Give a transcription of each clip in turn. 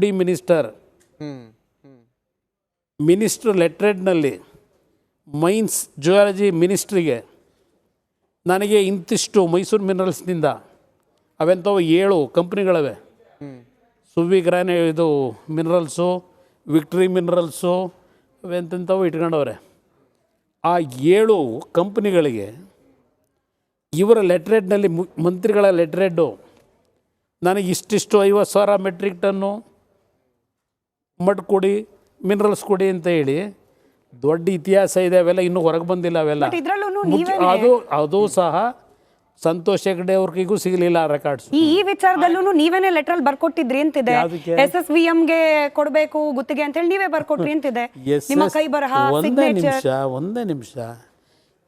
D minister ಲೆಟ್ರೇಡ್ನಲ್ಲಿ mains geology ಮಿನಿಸ್ಟ್ರಿಗೆ ನನಗೆ ಇಂತಿಷ್ಟು ಮೈಸೂರು ಮಿನರಲ್ಸ್ನಿಂದ ಅವೆಂಥವು 7 ಕಂಪ್ನಿಗಳವೆ. ಸುವಿ ಗ್ರಾನೆ ಇದು ಮಿನರಲ್ಸು, ವಿಕ್ಟ್ರಿ ಮಿನರಲ್ಸು, ಅವೆಂಥವು ಇಟ್ಕೊಂಡವ್ರೆ. ಆ 7 ಕಂಪ್ನಿಗಳಿಗೆ ಇವರ ಲೆಟ್ರೇಡ್ನಲ್ಲಿ ಮಂತ್ರಿಗಳ ಲೆಟ್ರೇಡು ನನಗೆ ಇಷ್ಟಿಷ್ಟು 50,000 ಮೆಟ್ರಿಕ್ ಟನ್ನು ಮಡ್ ಕೊಡಿ, ಮಿನರಲ್ಸ್ ಕೊಡಿ ಅಂತ ಹೇಳಿ ದೊಡ್ಡ ಇತಿಹಾಸ ಇದೆ. ಅವೆಲ್ಲ ಇನ್ನೂ ಹೊರಗೆ ಬಂದಿಲ್ಲ. ಅವೆಲ್ಲ ಅದು ಸಹ ಸಂತೋಷ್ ಹೆಗ್ಡೆ ಅವ್ರಿಗೂ ಸಿಗಲಿಲ್ಲ ರೆಕಾರ್ಡ್ಸ್. ಈ ವಿಚಾರದಲ್ಲೂ ನೀವೇನೇ ಲೆಟರ್ ಬರ್ಕೊಟ್ಟಿದ್ರಿ ಅಂತಿದೆ. SSVMಗೆ ಕೊಡಬೇಕು ಗುತ್ತಿಗೆ ಅಂತ ಹೇಳಿ ನೀವೇ ಬರ್ಕೊಟ್ರಿ ಅಂತಿದೆ. ನಿಮ್ಮ ಕೈ ಬರಹ ಒಂದೇ ನಿಮಿಷ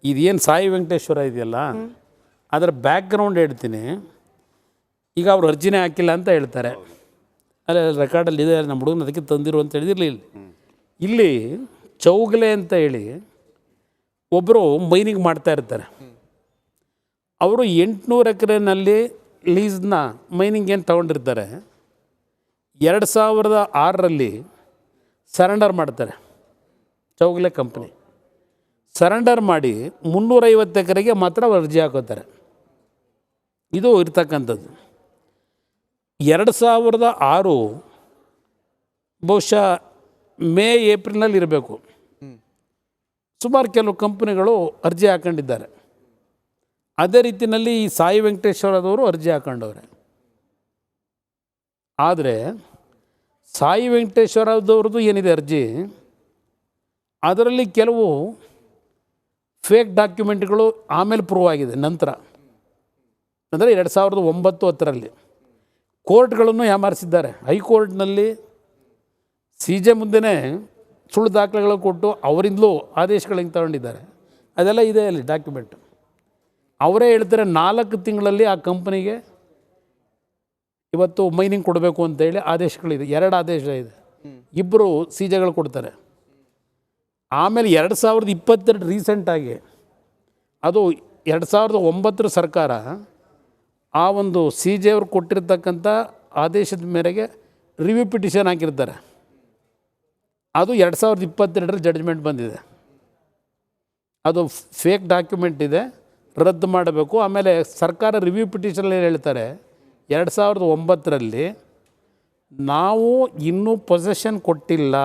ಇದೇನು ಸಾಯಿ ವೆಂಕಟೇಶ್ವರ ಇದೆಯಲ್ಲ ಅದರ ಬ್ಯಾಕ್ ಗ್ರೌಂಡ್ ಹೇಳ್ತೀನಿ. ಈಗ ಅವ್ರು ಅರ್ಜಿನೇ ಹಾಕಿಲ್ಲ ಅಂತ ಹೇಳ್ತಾರೆ. ಅಲ್ಲ ರೆಕಾರ್ಡಲ್ಲಿ ಇದೆ, ನಮ್ಮ ಹುಡುಗನ ಅದಕ್ಕೆ ತಂದಿರು ಅಂತ ಹೇಳಿದಿರಲಿಲ್ಲ. ಇಲ್ಲಿ ಚೌಗಲೆ ಅಂತ ಹೇಳಿ ಒಬ್ಬರು ಮೈನಿಂಗ್ ಮಾಡ್ತಾ ಇರ್ತಾರೆ. ಅವರು 800 ಎಕರೆನಲ್ಲಿ ಲೀಸ್ನ ಮೈನಿಂಗ್ ಏನು ತೊಗೊಂಡಿರ್ತಾರೆ. 2006ರಲ್ಲಿ ಸರೆಂಡರ್ ಮಾಡ್ತಾರೆ. ಚೌಗಲೆ ಕಂಪ್ನಿ ಸರೆಂಡರ್ ಮಾಡಿ 350 ಎಕರೆಗೆ ಮಾತ್ರ ಅರ್ಜಿ ಹಾಕೋತಾರೆ. ಇದು ಇರ್ತಕ್ಕಂಥದ್ದು. 2006 ಬಹುಶಃ ಮೇ ಏಪ್ರಿಲ್ನಲ್ಲಿ ಇರಬೇಕು. ಸುಮಾರು ಕೆಲವು ಕಂಪ್ನಿಗಳು ಅರ್ಜಿ ಹಾಕೊಂಡಿದ್ದಾರೆ. ಅದೇ ರೀತಿಯಲ್ಲಿ ಈ ಸಾಯಿ ವೆಂಕಟೇಶ್ವರದವರು ಅರ್ಜಿ ಹಾಕೊಂಡವ್ರೆ. ಆದರೆ ಸಾಯಿ ವೆಂಕಟೇಶ್ವರದವ್ರದ್ದು ಏನಿದೆ ಅರ್ಜಿ, ಅದರಲ್ಲಿ ಕೆಲವು ಫೇಕ್ ಡಾಕ್ಯುಮೆಂಟ್ಗಳು ಆಮೇಲೆ ಪ್ರೂವ್ ಆಗಿದೆ ನಂತರ. ಅಂದರೆ 2009-10ರಲ್ಲಿ ಕೋರ್ಟ್ಗಳನ್ನು ಯಾಮಾರಿಸಿದ್ದಾರೆ. ಹೈಕೋರ್ಟ್ನಲ್ಲಿ CJ ಮುಂದೆನೇ ಸುಳ್ಳು ದಾಖಲೆಗಳು ಕೊಟ್ಟು ಅವರಿಂದಲೂ ಆದೇಶಗಳಿಗೆ ತಗೊಂಡಿದ್ದಾರೆ. ಅದೆಲ್ಲ ಇದೆ ಅಲ್ಲಿ ಡಾಕ್ಯುಮೆಂಟ್. ಅವರೇ ಹೇಳ್ತಾರೆ 4 ತಿಂಗಳಲ್ಲಿ ಆ ಕಂಪನಿಗೆ ಇವತ್ತು ಮೈನಿಂಗ್ ಕೊಡಬೇಕು ಅಂತೇಳಿ ಆದೇಶಗಳಿದೆ. 2 ಆದೇಶ ಇದೆ. 2 CJಗಳು ಕೊಡ್ತಾರೆ. ಆಮೇಲೆ 2022 ರೀಸೆಂಟಾಗಿ ಅದು 2009 ಸರ್ಕಾರ ಆ ಒಂದು CJ ಅವರು ಕೊಟ್ಟಿರ್ತಕ್ಕಂಥ ಆದೇಶದ ಮೇರೆಗೆ ರಿವ್ಯೂ ಪಿಟಿಷನ್ ಹಾಕಿರ್ತಾರೆ. ಅದು 2022 ಜಡ್ಜ್ಮೆಂಟ್ ಬಂದಿದೆ. ಅದು ಫೇಕ್ ಡಾಕ್ಯುಮೆಂಟ್ ಇದೆ, ರದ್ದು ಮಾಡಬೇಕು. ಆಮೇಲೆ ಸರ್ಕಾರ ರಿವ್ಯೂ ಪಿಟಿಷನ್ ಏನು ಹೇಳ್ತಾರೆ, 2009ರಲ್ಲಿ ನಾವು ಇನ್ನೂ ಪೊಸೆಷನ್ ಕೊಟ್ಟಿಲ್ಲ,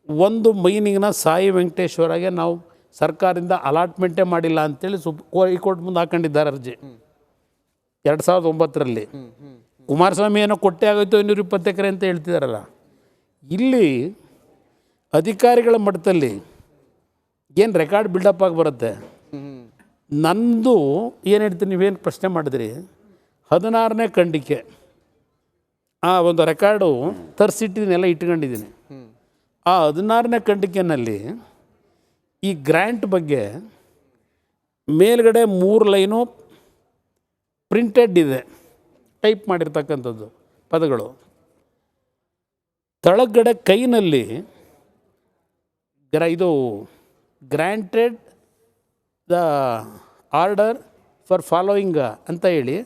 ಒಂದು ಮೈನಿಂಗ್ನ ಸಾಯಿ ವೆಂಕಟೇಶ್ವರಗೆ ನಾವು ಸರ್ಕಾರದಿಂದ ಅಲಾಟ್ಮೆಂಟೇ ಮಾಡಿಲ್ಲ ಅಂತೇಳಿ ಹೈಕೋರ್ಟ್ ಮುಂದೆ ಹಾಕೊಂಡಿದ್ದಾರೆ ಅರ್ಜಿ. 2009ರಲ್ಲಿ ಕುಮಾರಸ್ವಾಮಿ ಏನೋ ಕೊಟ್ಟೆ ಆಗೋಯ್ತು 220 ಎಕರೆ ಅಂತ ಹೇಳ್ತಿದಾರಲ್ಲ. ಇಲ್ಲಿ ಅಧಿಕಾರಿಗಳ ಮಟ್ಟದಲ್ಲಿ ಏನು ರೆಕಾರ್ಡ್ ಬಿಲ್ಡಪ್ ಆಗಿ ಬರುತ್ತೆ. ನಂದು ಏನು ಹೇಳ್ತೀನಿ, ನೀವೇನು ಪ್ರಶ್ನೆ ಮಾಡಿದ್ರಿ, 16ನೇ ಖಂಡಿಕೆ ಆ ಒಂದು ರೆಕಾರ್ಡು ತರಿಸಿಟ್ಟಿನೆಲ್ಲ ಇಟ್ಕೊಂಡಿದ್ದೀನಿ. ಆ 16ನೇ ಖಂಡಿಕೆನಲ್ಲಿ ಈ ಗ್ರ್ಯಾಂಟ್ ಬಗ್ಗೆ ಮೇಲ್ಗಡೆ 3 ಲೈನು ಪ್ರಿಂಟೆಡ್ ಇದೆ, ಟೈಪ್ ಮಾಡಿರ್ತಕ್ಕಂಥದ್ದು ಪದಗಳು. ತಳಗಡೆ ಕೈನಲ್ಲಿ ಇದು granted the order for following ಅಂತ ಹೇಳಿ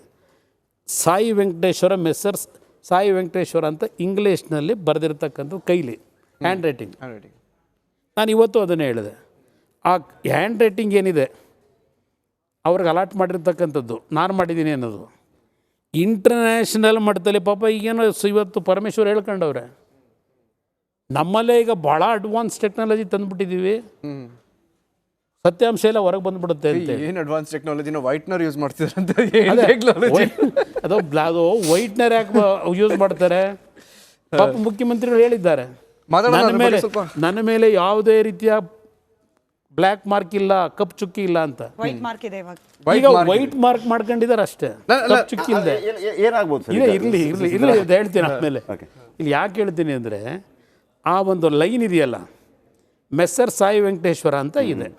ಸಾಯಿ ವೆಂಕಟೇಶ್ವರ ಮೆಸ್ಸರ್ಸ್ ಸಾಯಿ ವೆಂಕಟೇಶ್ವರ ಅಂತ ಇಂಗ್ಲೀಷ್ನಲ್ಲಿ ಬರೆದಿರ್ತಕ್ಕಂಥದ್ದು ಕೈಲಿ ಹ್ಯಾಂಡ್ ರೈಟಿಂಗ್. ನಾನು ಇವತ್ತು ಅದನ್ನೇ ಹೇಳಿದೆ. ಆ ಹ್ಯಾಂಡ್ ರೈಟಿಂಗ್ ಏನಿದೆ ಅವ್ರಿಗೆ ಅಲಾಟ್ ಮಾಡಿರ್ತಕ್ಕಂಥದ್ದು ನಾನು ಮಾಡಿದ್ದೀನಿ ಅನ್ನೋದು ಇಂಟರ್ನ್ಯಾಷನಲ್ ಮಟ್ಟದಲ್ಲಿ ಪಾಪ ಈಗೇನೋ ಇವತ್ತು ಪರಮೇಶ್ವರ್ ಹೇಳ್ಕೊಂಡವ್ರೆ, ನಮ್ಮಲ್ಲೇ ಈಗ ಭಾಳ ಅಡ್ವಾನ್ಸ್ ಟೆಕ್ನಾಲಜಿ ತಂದುಬಿಟ್ಟಿದ್ದೀವಿ, ಸತ್ಯಾಂಶ ಎಲ್ಲ ಹೊರಗೆ ಬಂದುಬಿಡುತ್ತೆ ಅಂತ. ಏನು ಅಡ್ವಾನ್ಸ್ ಟೆಕ್ನಾಲಜಿನ ವೈಟ್ನರ್ ಯೂಸ್ ಮಾಡ್ತಿದ್ದಾರೆ ಅದು ವೈಟ್ನರ್ ಯಾಕೆ ಯೂಸ್ ಮಾಡ್ತಾರೆ? ಪಾಪ ಮುಖ್ಯಮಂತ್ರಿಗಳು ಹೇಳಿದ್ದಾರೆ, ನನ್ನ ಮೇಲೆ ಯಾವುದೇ ರೀತಿಯ ಬ್ಲ್ಯಾಕ್ ಮಾರ್ಕ್ ಇಲ್ಲ, ಕಪ್ ಚುಕ್ಕಿ ಇಲ್ಲ ಅಂತ. ಈಗ ವೈಟ್ ಮಾರ್ಕ್ ಮಾಡ್ಕೊಂಡಿದ್ದಾರೆ ಅಷ್ಟೇ, ಕಪ್ ಚುಕ್ಕಿ ಇಲ್ಲದೆ. ಇರಲಿ ಹೇಳ್ತೀನಿ ಆಮೇಲೆ. ಇಲ್ಲಿ ಯಾಕೆ ಹೇಳ್ತೀನಿ ಅಂದರೆ, ಆ ಒಂದು ಲೈನ್ ಇದೆಯಲ್ಲ, ಮೆಸ್ಸರ್ ಸಾಯಿ ವೆಂಕಟೇಶ್ವರ ಅಂತ ಇದೆ.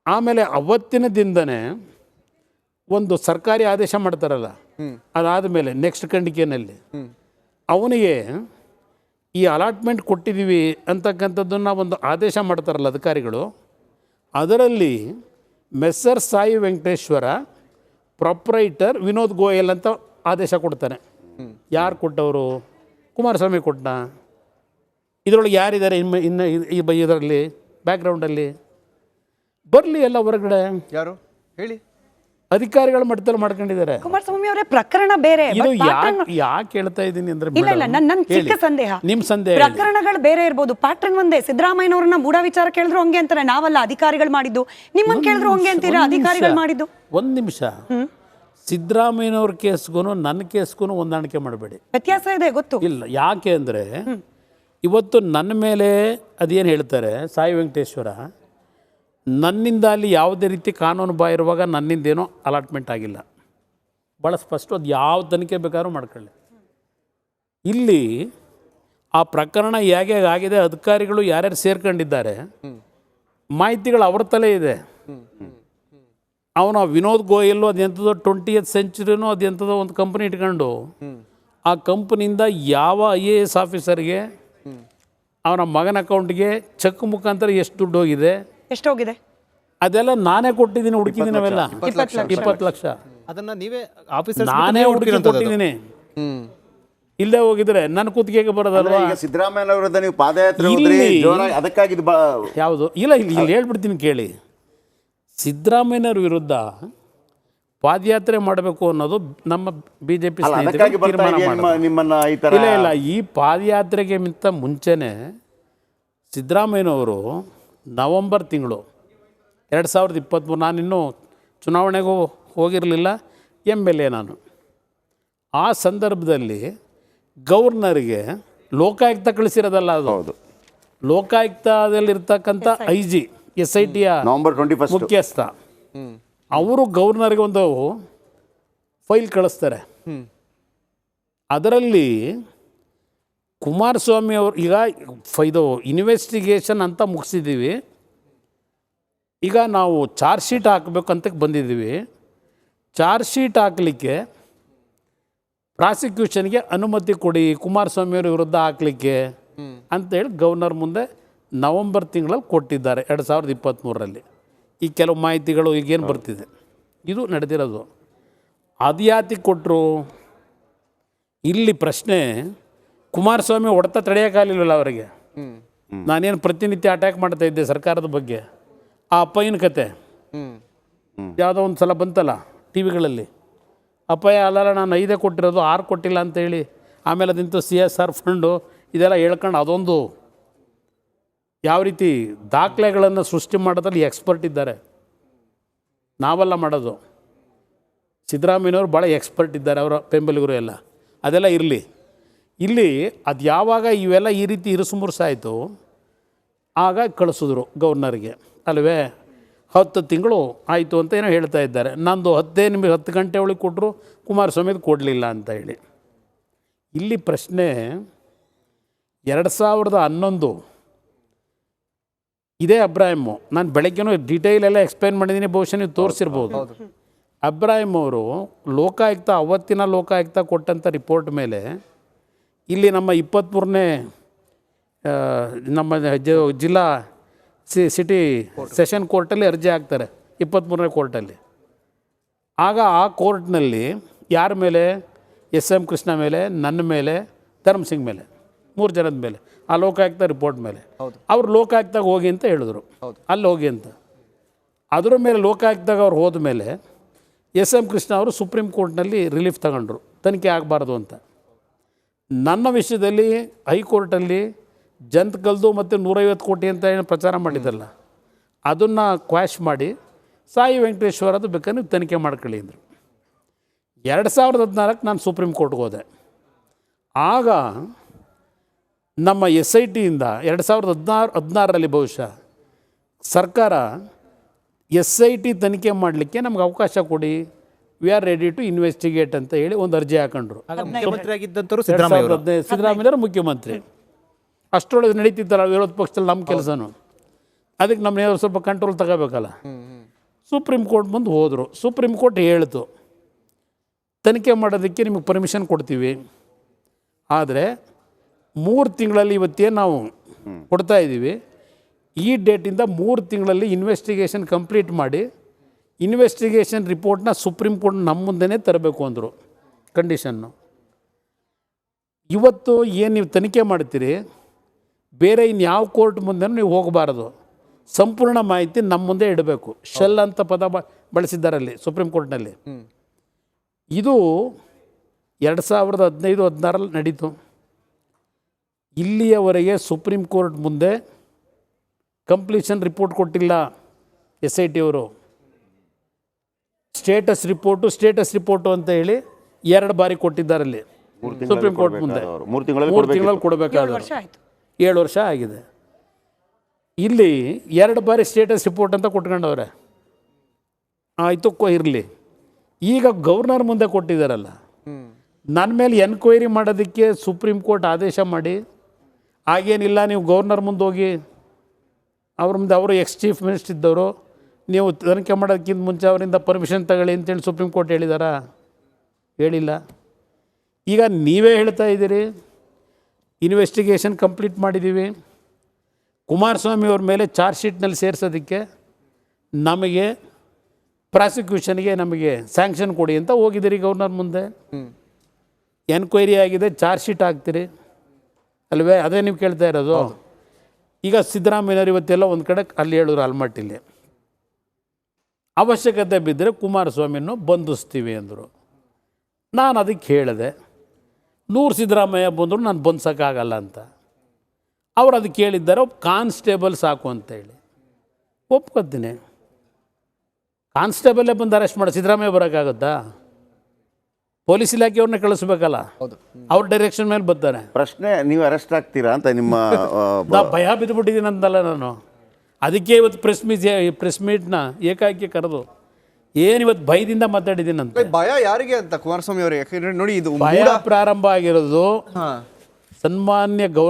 ಆಮೇಲೆ ಅವತ್ತಿನ ದಿನದನೇ ಒಂದು ಸರ್ಕಾರಿ ಆದೇಶ ಮಾಡ್ತಾರಲ್ಲ, ಅದಾದ ಮೇಲೆ ನೆಕ್ಸ್ಟ್ ಖಂಡಿಕೆಯಲ್ಲಿ ಅವನಿಗೆ ಈ ಅಲಾಟ್ಮೆಂಟ್ ಕೊಟ್ಟಿದ್ದೀವಿ ಅಂತಕ್ಕಂಥದ್ದನ್ನು ಒಂದು ಆದೇಶ ಮಾಡ್ತಾರಲ್ಲ ಅಧಿಕಾರಿಗಳು, ಅದರಲ್ಲಿ ಮೆಸ್ಸರ್ ಸಾಯಿ ವೆಂಕಟೇಶ್ವರ ಪ್ರೊಪ್ರೈಟರ್ ವಿನೋದ್ ಗೋಯಲ್ ಅಂತ ಆದೇಶ ಕೊಡ್ತಾನೆ. ಯಾರು ಕೊಟ್ಟವರು? ಕುಮಾರಸ್ವಾಮಿ ಕೊಟ್ಟ. ಇದರೊಳಗೆ ಯಾರಿದ್ದಾರೆ ಇನ್ನು ಇದರಲ್ಲಿ ಬ್ಯಾಕ್ಗ್ರೌಂಡಲ್ಲಿ? ಬರಲಿ ಎಲ್ಲ ಹೊರಗಡೆ. ಯಾರು ಹೇಳಿ? ಅಧಿಕಾರಿಗಳ ಮಟ್ಟದಲ್ಲಿ ಮಾಡ್ಕೊಂಡಿದ್ದಾರೆ. ಕುಮಾರಸ್ವಾಮಿ ಅವರೇ ಪ್ರಕರಣ ಬೇರೆ. ಇದು ಯಾಕೆ ಹೇಳ್ತಾ ಇದ್ದೀನಿ ಅಂದ್ರೆ, ಇಲ್ಲ ಇಲ್ಲ, ನನ್ನ ಚಿಕ್ಕ ಸಂದೇಹ. ನಿಮ್ ಸಂದೇಹ ಪ್ರಕರಣಗಳು ಬೇರೆ ಇರ್ಬೋದು, ಪ್ಯಾಟರ್ನ್ ಒಂದೇ. ಸಿದ್ದರಾಮಯ್ಯನವ್ರನ್ನ ಮೂಢ ವಿಚಾರ ಕೇಳಿದ್ರು ಹಂಗೆ ಅಂತಾರೆ, ನಾವಲ್ಲ ಅಧಿಕಾರಿಗಳು ಮಾಡಿದ್ದು. ನಿಮ್ಮನ್ನ ಕೇಳಿದ್ರು ಹಂಗೆ ಅಂತೀರಾ, ಅಧಿಕಾರಿಗಳು ಮಾಡಿದ್ದು. ಒಂದ್ ನಿಮಿಷ, ಸಿದ್ದರಾಮಯ್ಯನವ್ರ ಕೇಸ್ಗೂ ನನ್ನ ಕೇಸ್ಗೂ ಹೊಂದಾಣಿಕೆ ಮಾಡಬೇಡಿ. ವ್ಯತ್ಯಾಸ ಇದೆ ಗೊತ್ತು. ಇಲ್ಲ, ಯಾಕೆ ಅಂದರೆ ಇವತ್ತು ನನ್ನ ಮೇಲೆ ಅದೇನು ಹೇಳ್ತಾರೆ ಸಾಯಿ ವೆಂಕಟೇಶ್ವರ, ನನ್ನಿಂದ ಅಲ್ಲಿ ಯಾವುದೇ ರೀತಿ ಕಾನೂನು ಬಾಹಿರುವಾಗ ನನ್ನಿಂದೇನೋ ಅಲಾಟ್ಮೆಂಟ್ ಆಗಿಲ್ಲ. ಭಾಳ ಸ್ಪಷ್ಟ, ಅದು ಯಾವ ತನಿಖೆ ಬೇಕಾದ್ರೂ ಮಾಡ್ಕೊಳ್ಳಿ. ಇಲ್ಲಿ ಆ ಪ್ರಕರಣ ಹೇಗೆ ಆಗಿದೆ, ಅಧಿಕಾರಿಗಳು ಯಾರ್ಯಾರು ಸೇರ್ಕೊಂಡಿದ್ದಾರೆ, ಮಾಹಿತಿಗಳು ಅವ್ರ ತಲೆ ಇದೆ. ಅವನು ವಿನೋದ್ ಗೋಯಲ್ಲು ಅದೆಂಥದೋ 20th ಸೆಂಚುರಿನೋ ಅದೆಂಥದೋ ಒಂದು ಕಂಪ್ನಿ ಇಟ್ಕೊಂಡು ಆ ಕಂಪ್ನಿಯಿಂದ ಯಾವ IAS ಆಫೀಸರ್ಗೆ ಅವನ ಮಗನ ಅಕೌಂಟ್ಗೆ ಚೆಕ್ ಮುಖಾಂತರ ಎಷ್ಟು ದುಡ್ಡು ಹೋಗಿದೆ, ಎಷ್ಟು ಹೋಗಿದೆ, ಅದೆಲ್ಲ ನಾನೇ ಕೊಟ್ಟಿದ್ದೀನಿ, ಹುಡುಕಿದ್ದೀನಿ. ಅವೆಲ್ಲ 20 ಲಕ್ಷ ಅದನ್ನ ನೀವೇ ಆಫೀಸರ್ ನಾನೇ ಹುಡುಕಿ ಕೊಟ್ಟಿದ್ದೀನಿ. ಇಲ್ಲೇ ಹೋಗಿದ್ರೆ ನನ್ನ ಕುತ್ತಿಗೆಗೆ ಬರೋದಲ್ವಾ? ಈಗ ಸಿದ್ದರಾಮಯ್ಯ ವಿರುದ್ಧ ನೀವು ಪಾದಯಾತ್ರೆ ಹೋದ್ರಿ, ಜೋರಾಗಿ ಅದಕ್ಕಾಗಿ ಯಾವುದು? ಇಲ್ಲ, ಇಲ್ಲಿ ಹೇಳ್ಬಿಡ್ತೀನಿ ಕೇಳಿ. ಸಿದ್ದರಾಮಯ್ಯನವ್ರ ವಿರುದ್ಧ ಪಾದಯಾತ್ರೆ ಮಾಡಬೇಕು ಅನ್ನೋದು ನಮ್ಮ BJP ತೀರ್ಮಾನ ನಿಮ್ಮನ್ನ ಈ ತರ ಇಲ್ಲ ಇಲ್ಲ. ಈ ಪಾದಯಾತ್ರೆಗೆ ಮುಂಚೆನೆ ಸಿದ್ದರಾಮಯ್ಯನವರು ನವಂಬರ್ ತಿಂಗಳು 2023, ನಾನಿನ್ನೂ ಚುನಾವಣೆಗೂ ಹೋಗಿರಲಿಲ್ಲ, MLA ನಾನು. ಆ ಸಂದರ್ಭದಲ್ಲಿ ಗವರ್ನರ್ಗೆ ಲೋಕಾಯುಕ್ತ ಕಳಿಸಿರೋದಲ್ಲ ಅದು, ಲೋಕಾಯುಕ್ತದಲ್ಲಿರ್ತಕ್ಕಂಥ IG SIT ನವೆಂಬರ್ 21 ಮುಖ್ಯಸ್ಥ ಅವರು ಗವರ್ನರ್ಗೆ ಒಂದು ಫೈಲ್ ಕಳಿಸ್ತಾರೆ. ಅದರಲ್ಲಿ ಕುಮಾರಸ್ವಾಮಿ ಅವರು ಈಗ ಇದು ಇನ್ವೆಸ್ಟಿಗೇಷನ್ ಅಂತ ಮುಗಿಸಿದ್ದೀವಿ, ಈಗ ನಾವು ಚಾರ್ಜ್ ಶೀಟ್ ಹಾಕಬೇಕಂತ ಬಂದಿದ್ದೀವಿ. ಚಾರ್ಜ್ ಶೀಟ್ ಹಾಕಲಿಕ್ಕೆ ಪ್ರಾಸಿಕ್ಯೂಷನ್ಗೆ ಅನುಮತಿ ಕೊಡಿ ಕುಮಾರಸ್ವಾಮಿಯವ್ರ ವಿರುದ್ಧ ಹಾಕಲಿಕ್ಕೆ ಅಂತೇಳಿ ಗವರ್ನರ್ ಮುಂದೆ ನವಂಬರ್ ತಿಂಗಳಲ್ಲಿ ಕೊಟ್ಟಿದ್ದಾರೆ 2023ರಲ್ಲಿ. ಈ ಕೆಲವು ಮಾಹಿತಿಗಳು ಈಗೇನು ಬರ್ತಿದೆ, ಇದು ನಡೆದಿರೋದು. ಅದು ಯಾತಿಗೆ ಕೊಟ್ಟರು? ಇಲ್ಲಿ ಪ್ರಶ್ನೆ, ಕುಮಾರಸ್ವಾಮಿ ಹೊಡೆತ ತಡೆಯೋಕ್ಕಾಗಲಿಲ್ಲ ಅವರಿಗೆ. ನಾನೇನು ಪ್ರತಿನಿತ್ಯ ಅಟ್ಯಾಕ್ ಮಾಡ್ತಾ ಇದ್ದೆ ಸರ್ಕಾರದ ಬಗ್ಗೆ. ಆ ಅಪ್ಪಯ್ಯನ ಕತೆ ಯಾವುದೋ ಒಂದು ಸಲ ಬಂತಲ್ಲ TV ಗಳಲ್ಲಿ, ಅಪ್ಪಯ್ಯ ಅಲ್ಲಲ್ಲ ನಾನು 5 ಕೊಟ್ಟಿರೋದು 6 ಕೊಟ್ಟಿಲ್ಲ ಅಂತೇಳಿ, ಆಮೇಲೆ ಅದಿಂತು CSR ಫಂಡು ಇದೆಲ್ಲ ಹೇಳ್ಕೊಂಡು ಅದೊಂದು ಯಾವ ರೀತಿ ದಾಖಲೆಗಳನ್ನು ಸೃಷ್ಟಿ ಮಾಡೋದ್ರಲ್ಲಿ ಎಕ್ಸ್ಪರ್ಟ್ ಇದ್ದಾರೆ. ನಾವೆಲ್ಲ ಮಾಡೋದು, ಸಿದ್ದರಾಮಯ್ಯನವರು ಭಾಳ ಎಕ್ಸ್ಪರ್ಟ್ ಇದ್ದಾರೆ, ಅವರ ಬೆಂಬಲಿಗರು ಎಲ್ಲ. ಅದೆಲ್ಲ ಇರಲಿ. ಇಲ್ಲಿ ಅದು ಯಾವಾಗ ಇವೆಲ್ಲ ಈ ರೀತಿ ಇರುಸುಮುರುಸಾಯಿತು, ಆಗ ಕಳಿಸಿದ್ರು ಗವರ್ನರ್ಗೆ ಅಲ್ವೇ. 10 ತಿಂಗಳು ಆಯಿತು ಅಂತ ಏನೋ ಹೇಳ್ತಾ ಇದ್ದಾರೆ. ನಂದು 10 ಗಂಟೆ ಒಳಗೆ ಕೊಟ್ಟರು, ಕುಮಾರಸ್ವಾಮಿದು ಕೊಡಲಿಲ್ಲ ಅಂತ ಹೇಳಿ. ಇಲ್ಲಿ ಪ್ರಶ್ನೆ, 2011 ಇದೇ ಅಬ್ರಾಹಿಮು, ನಾನು ಬೆಳಗ್ಗೆನೂ ಡೀಟೇಲ್ ಎಲ್ಲ ಎಕ್ಸ್ಪ್ಲೈನ್ ಮಾಡಿದ್ದೀನಿ, ಬಹುಶಃ ನೀವು ತೋರಿಸಿರ್ಬೋದು. ಅಬ್ರಾಹಿಮ್ ಅವರು ಲೋಕಾಯುಕ್ತ, ಅವತ್ತಿನ ಲೋಕಾಯುಕ್ತ ಕೊಟ್ಟಂಥ ರಿಪೋರ್ಟ್ ಮೇಲೆ ಇಲ್ಲಿ ನಮ್ಮ 23ನೇ ನಮ್ಮ ಜಿಲ್ಲಾ ಸಿಟಿ ಸೆಷನ್ ಕೋರ್ಟಲ್ಲಿ ಅರ್ಜಿ ಹಾಕ್ತಾರೆ, 23ನೇ ಕೋರ್ಟಲ್ಲಿ. ಆಗ ಆ ಕೋರ್ಟ್ನಲ್ಲಿ ಯಾರ ಮೇಲೆ? SM ಕೃಷ್ಣ ಮೇಲೆ, ನನ್ನ ಮೇಲೆ, ಧರ್ಮಸಿಂಗ್ ಮೇಲೆ, 3 ಜನದ ಮೇಲೆ, ಆ ಲೋಕಾಯುಕ್ತ ರಿಪೋರ್ಟ್ ಮೇಲೆ. ಅವ್ರು ಲೋಕಾಯುಕ್ತಾಗ ಹೋಗಿ ಅಂತ ಹೇಳಿದ್ರು, ಅಲ್ಲಿ ಹೋಗಿ ಅಂತ. ಅದರ ಮೇಲೆ ಲೋಕಾಯುಕ್ತಾಗ ಅವ್ರು ಹೋದ ಮೇಲೆ SM ಕೃಷ್ಣ ಅವರು ಸುಪ್ರೀಂ ಕೋರ್ಟ್ನಲ್ಲಿ ರಿಲೀಫ್ ತಗೊಂಡ್ರು, ತನಿಖೆ ಆಗಬಾರ್ದು ಅಂತ. ನನ್ನ ವಿಷಯದಲ್ಲಿ ಹೈಕೋರ್ಟಲ್ಲಿ ಜಂತ್ಕಲ್ದು ಮತ್ತು 150 ಕೋಟಿ ಅಂತ ಏನು ಪ್ರಚಾರ ಮಾಡಿದ್ದಲ್ಲ, ಅದನ್ನು ಕ್ವಾಶ್ ಮಾಡಿ ಸಾಯಿ ವೆಂಕಟೇಶ್ವರದು ಬೇಕಾದ್ರೆ ನೀವು ತನಿಖೆ ಮಾಡ್ಕೊಳ್ಳಿ ಅಂದರು. 2014 ನಾನು ಸುಪ್ರೀಂ ಕೋರ್ಟ್ಗೆ ಹೋದೆ. ಆಗ ನಮ್ಮ SITಯಿಂದ 2016ರಲ್ಲಿ ಬಹುಶಃ ಸರ್ಕಾರ SIT ತನಿಖೆ ಮಾಡಲಿಕ್ಕೆ ನಮ್ಗೆ ಅವಕಾಶ ಕೊಡಿ, we are ready to investigate ಅಂತ ಹೇಳಿ ಒಂದು ಅರ್ಜಿ ಹಾಕೊಂಡ್ರು. ಸಿದ್ದರಾಮಯ್ಯವರು ಮುಖ್ಯಮಂತ್ರಿ. ಅಷ್ಟರೊಳಗೆ ನಡೀತಿತ್ತಲ್ಲ ವಿರೋಧ ಪಕ್ಷದಲ್ಲಿ ನಮ್ಮ ಕೆಲಸನೂ, ಅದಕ್ಕೆ ನಮ್ಮನ್ನೇನಾದ್ರು ಸ್ವಲ್ಪ ಕಂಟ್ರೋಲ್ ತಗೋಬೇಕಲ್ಲ. ಸುಪ್ರೀಂ ಕೋರ್ಟ್ ಮುಂದೆ ಹೋದರು. ಸುಪ್ರೀಂ ಕೋರ್ಟ್ ಹೇಳ್ತು, ತನಿಖೆ ಮಾಡೋದಕ್ಕೆ ನಿಮಗೆ ಪರ್ಮಿಷನ್ ಕೊಡ್ತೀವಿ, ಆದರೆ 3 ತಿಂಗಳಲ್ಲಿ ಇವತ್ತೇನು ನಾವು ಕೊಡ್ತಾ ಇದ್ದೀವಿ, ಈ ಡೇಟಿಂದ 3 ತಿಂಗಳಲ್ಲಿ ಇನ್ವೆಸ್ಟಿಗೇಷನ್ ಕಂಪ್ಲೀಟ್ ಮಾಡಿ ಇನ್ವೆಸ್ಟಿಗೇಷನ್ ರಿಪೋರ್ಟ್ನ ಸುಪ್ರೀಂ ಕೋರ್ಟ್ ನಮ್ಮ ಮುಂದೆನೇ ತರಬೇಕು ಅಂದರು ಕಂಡೀಷನ್ನು. ಇವತ್ತು ಏನು ನೀವು ತನಿಖೆ ಮಾಡ್ತೀರಿ, ಬೇರೆ ಇನ್ಯಾವ ಕೋರ್ಟ್ ಮುಂದೆ ನೀವು ಹೋಗಬಾರದು. ಸಂಪೂರ್ಣ ಮಾಹಿತಿ ನಮ್ಮ ಮುಂದೆ ಇಡಬೇಕು. ಶೆಲ್ ಅಂತ ಪದ ಬಳಸಿದ್ದಾರಲ್ಲಿ ಸುಪ್ರೀಂ ಕೋರ್ಟ್ನಲ್ಲಿ. ಇದು 2015-16 ನಡೀತು. ಇಲ್ಲಿಯವರೆಗೆ ಸುಪ್ರೀಂ ಕೋರ್ಟ್ ಮುಂದೆ ಕಂಪ್ಲೀಷನ್ ರಿಪೋರ್ಟ್ ಕೊಟ್ಟಿಲ್ಲ SIT ಅವರು. ಸ್ಟೇಟಸ್ ರಿಪೋರ್ಟು ಅಂತ ಹೇಳಿ 2 ಬಾರಿ ಕೊಟ್ಟಿದ್ದಾರಲ್ಲಿ ಸುಪ್ರೀಂ ಕೋರ್ಟ್ ಮುಂದೆ. 3 ತಿಂಗಳಲ್ಲಿ ಕೊಡಬೇಕಾದ್ರೆ 7 ವರ್ಷ ಆಗಿದೆ. ಇಲ್ಲಿ 2 ಬಾರಿ ಸ್ಟೇಟಸ್ ರಿಪೋರ್ಟ್ ಅಂತ ಕೊಟ್ಕೊಂಡವ್ರೆ. ಆಯಿತು, ಇರಲಿ. ಈಗ ಗವರ್ನರ್ ಮುಂದೆ ಕೊಟ್ಟಿದ್ದಾರಲ್ಲ, ನನ್ನ ಮೇಲೆ ಎನ್ಕ್ವೈರಿ ಮಾಡೋದಕ್ಕೆ ಸುಪ್ರೀಂ ಕೋರ್ಟ್ ಆದೇಶ ಮಾಡಿ, ಹಾಗೇನಿಲ್ಲ ನೀವು ಗವರ್ನರ್ ಮುಂದೆ ಹೋಗಿ ಅವ್ರ ಮುಂದೆ, ಅವರು ಎಕ್ಸ್ ಚೀಫ್ ಮಿನಿಸ್ಟರ್ ಇದ್ದವರು, ನೀವು ತನಿಖೆ ಮಾಡೋದಕ್ಕಿಂತ ಮುಂಚೆ ಅವರಿಂದ ಪರ್ಮಿಷನ್ ತಗೊಳ್ಳಿ ಅಂತೇಳಿ ಸುಪ್ರೀಂ ಕೋರ್ಟ್ ಹೇಳಿದಾರಾ? ಹೇಳಿಲ್ಲ. ಈಗ ನೀವೇ ಹೇಳ್ತಾ ಇದ್ದೀರಿ ಇನ್ವೆಸ್ಟಿಗೇಷನ್ ಕಂಪ್ಲೀಟ್ ಮಾಡಿದ್ದೀವಿ, ಕುಮಾರಸ್ವಾಮಿ ಅವ್ರ ಮೇಲೆ ಚಾರ್ಜ್ ಶೀಟ್ನಲ್ಲಿ ಸೇರಿಸೋದಕ್ಕೆ ನಮಗೆ ಪ್ರಾಸಿಕ್ಯೂಷನ್ಗೆ ನಮಗೆ ಸ್ಯಾಂಕ್ಷನ್ ಕೊಡಿ ಅಂತ ಹೋಗಿದ್ದೀರಿ ಗವರ್ನರ್ ಮುಂದೆ. ಎನ್ಕ್ವೈರಿ ಆಗಿದೆ, ಚಾರ್ಜ್ ಶೀಟ್ ಹಾಕ್ತೀರಿ ಅಲ್ವೇ? ಅದೇ ನೀವು ಕೇಳ್ತಾ ಇರೋದು. ಈಗ ಸಿದ್ದರಾಮಯ್ಯವ್ರು ಇವತ್ತೆಲ್ಲ ಒಂದು ಕಡೆ ಅಲ್ಲಿ ಹೇಳಿದ್ರು, ಆಲ್ಮಟ್ಟಿಲಿ ಅವಶ್ಯಕತೆ ಬಿದ್ದರೆ ಕುಮಾರಸ್ವಾಮಿಯನ್ನು ಬಂಧಿಸ್ತೀವಿ ಅಂದರು. ನಾನು ಅದಕ್ಕೆ ಹೇಳಿದೆ, 100 ಸಿದ್ದರಾಮಯ್ಯ ಬಂದರು ನಾನು ಬಂಧಿಸೋಕ್ಕಾಗಲ್ಲ ಅಂತ. ಅವ್ರು ಅದಕ್ಕೆ ಹೇಳಿದ್ದಾರೆ, ಕಾನ್ಸ್ಟೇಬಲ್ ಸಾಕು ಅಂತೇಳಿ. ಒಪ್ಕೊತೀನಿ, ಕಾನ್ಸ್ಟೇಬಲ್ಲೇ ಬಂದು ಅರೆಸ್ಟ್ ಮಾಡಿ ಸಿದ್ದರಾಮಯ್ಯ ಬರೋಕ್ಕಾಗುತ್ತಾ? ಪೊಲೀಸ್ ಇಲಾಖೆಯವ್ರನ್ನ ಕಳಿಸ್ಬೇಕಲ್ಲ, ಅವ್ರ ಡೈರೆಕ್ಷನ್ ಮೇಲೆ ಬರ್ತಾರೆ. ಪ್ರಶ್ನೆ, ನೀವು ಅರೆಸ್ಟ್ ಆಗ್ತೀರಾ ಅಂತ ನಿಮ್ಮ ಭಯ ಬಿದ್ದುಬಿಟ್ಟಿದ್ದೀನಿ ಅಂತಲ್ಲ ನಾನು. ಅದಕ್ಕೆ ಇವತ್ತು ಪ್ರೆಸ್ ಮೀಟ್ನ ಏಕಾಏಕಿ ಕರೆದು ಏನಿವತ್ತು ಭಯದಿಂದ ಮಾತಾಡಿದ್ದೀನಂತೆ. ಭಯ ಯಾರಿಗೆ ಅಂತ ಕುಮಾರಸ್ವಾಮಿ ಅವರಿಗೆ? ಯಾಕಂದ್ರೆ ನೋಡಿ, ಇದು ಭಯ ಪ್ರಾರಂಭ ಆಗಿರೋದು ಸನ್ಮಾನ್ಯ